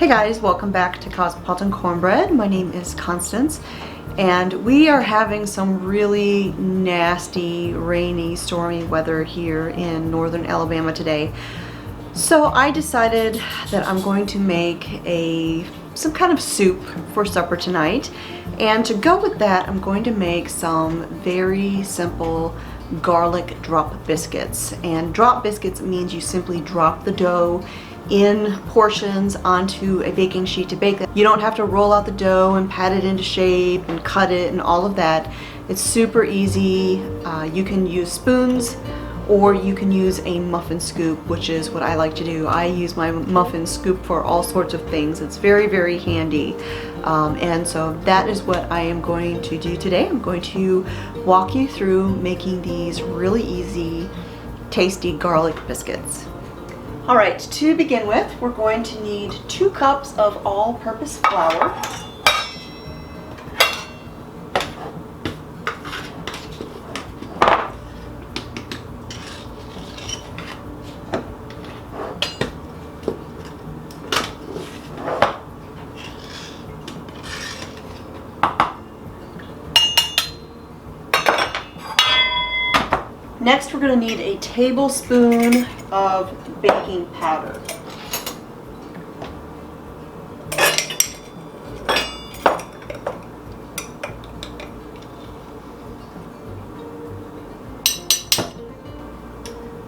Hey guys, welcome back to Cosmopolitan Cornbread. My name is Constance and we are having some really nasty, rainy, stormy weather here in northern Alabama today. So I decided that I'm going to make some kind of soup for supper tonight. And to go with that, I'm going to make some very simple garlic drop biscuits. And drop biscuits means you simply drop the dough in portions onto a baking sheet to bake it. You don't have to roll out the dough and pat it into shape and cut it and all of that. It's super easy. You can use spoons or you can use a muffin scoop, which is what I like to do. I use my muffin scoop for all sorts of things. It's very, very handy. And so that is what I am going to do today. I'm going to walk you through making these really easy, tasty garlic biscuits. All right, to begin with, we're going to need 2 cups of all-purpose flour. Next, we're going to need a tablespoon of baking powder.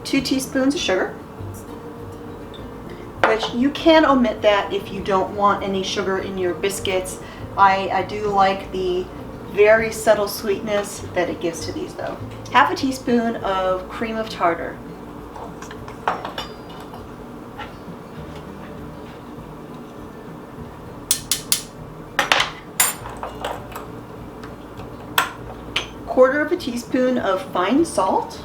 Two teaspoons of sugar, which you can omit that if you don't want any sugar in your biscuits. I do like the very subtle sweetness that it gives to these though. Half a teaspoon of cream of tartar. Quarter of a teaspoon of fine salt.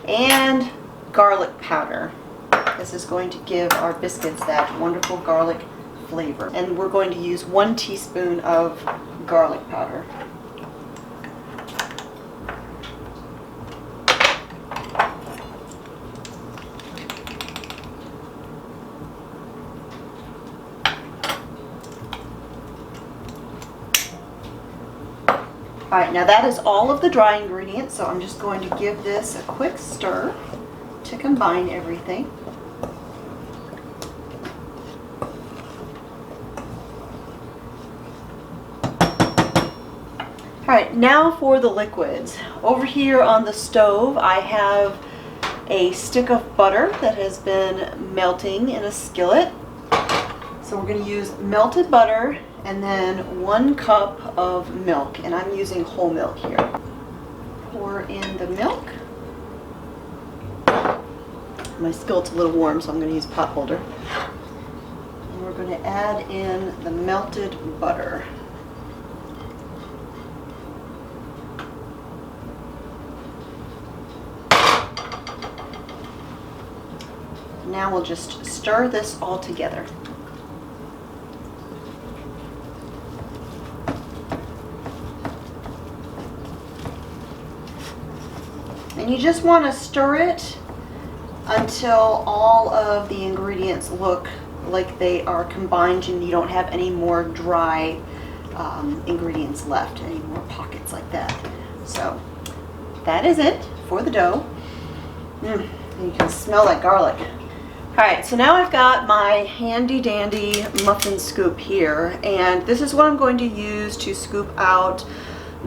And garlic powder. This is going to give our biscuits that wonderful garlic flavor. And we're going to use 1 teaspoon of garlic powder. Alright, now that is all of the dry ingredients, so I'm just going to give this a quick stir to combine everything. Alright, now for the liquids. Over here on the stove I have a stick of butter that has been melting in a skillet. So we're going to use melted butter and then 1 cup of milk, and I'm using whole milk here. Pour in the milk. My skillet's a little warm, so I'm going to use a pot holder. And we're going to add in the melted butter. Now we'll just stir this all together. And you just want to stir it until all of the ingredients look like they are combined and you don't have any more dry ingredients left, any more pockets like that. So that is it for the dough. And you can smell that garlic. Alright, so now I've got my handy dandy muffin scoop here, and this is what I'm going to use to scoop out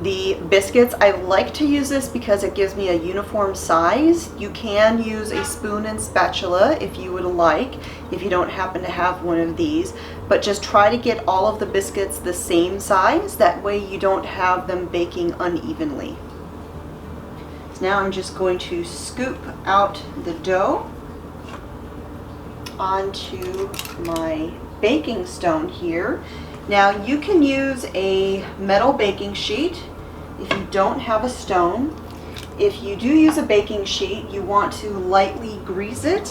the biscuits. I like to use this because it gives me a uniform size. You can use a spoon and spatula if you would like, if you don't happen to have one of these, but just try to get all of the biscuits the same size. That way you don't have them baking unevenly. So now I'm just going to scoop out the dough onto my baking stone here. Now you can use a metal baking sheet if you don't have a stone. If you do use a baking sheet, you want to lightly grease it,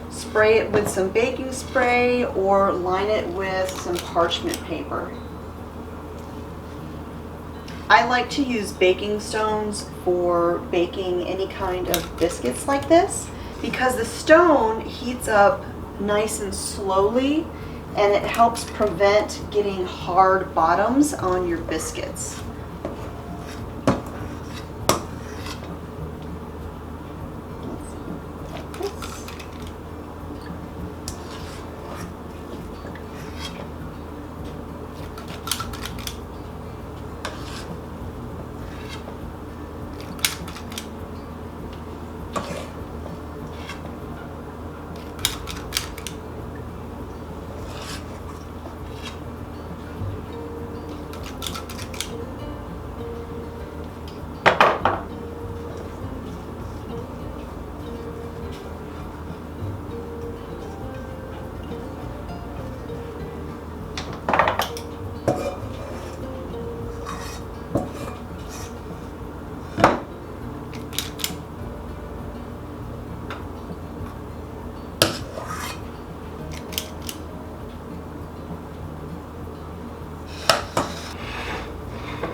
spray it with some baking spray, or line it with some parchment paper. I like to use baking stones for baking any kind of biscuits like this because the stone heats up nice and slowly and it helps prevent getting hard bottoms on your biscuits.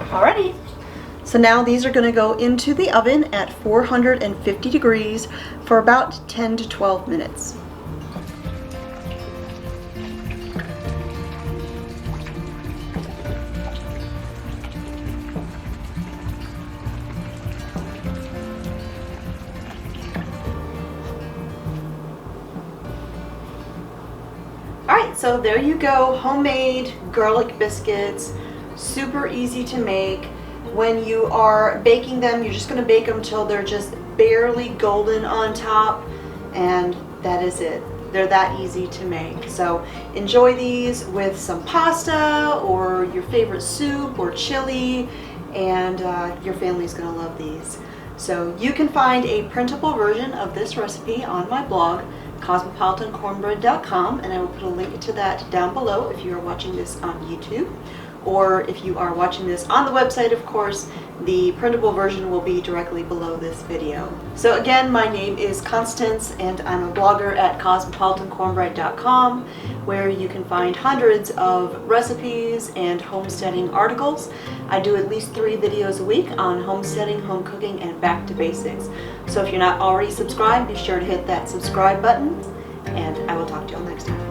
Alrighty, so now these are going to go into the oven at 450 degrees for about 10 to 12 minutes. Alright, so there you go, homemade garlic biscuits. Super easy to make. When you are baking them, you're just going to bake them till they're just barely golden on top, and that is it. They're that easy to make. So enjoy these with some pasta or your favorite soup or chili, and your family's going to love these. So you can find a printable version of this recipe on my blog, cosmopolitancornbread.com, and I will put a link to that down below if you are watching this on YouTube. Or if you are watching this on the website, of course, the printable version will be directly below this video. So again, my name is Constance, and I'm a blogger at cosmopolitancornbread.com, where you can find hundreds of recipes and homesteading articles. I do at least 3 videos a week on homesteading, home cooking, and back to basics. So if you're not already subscribed, be sure to hit that subscribe button, and I will talk to you all next time.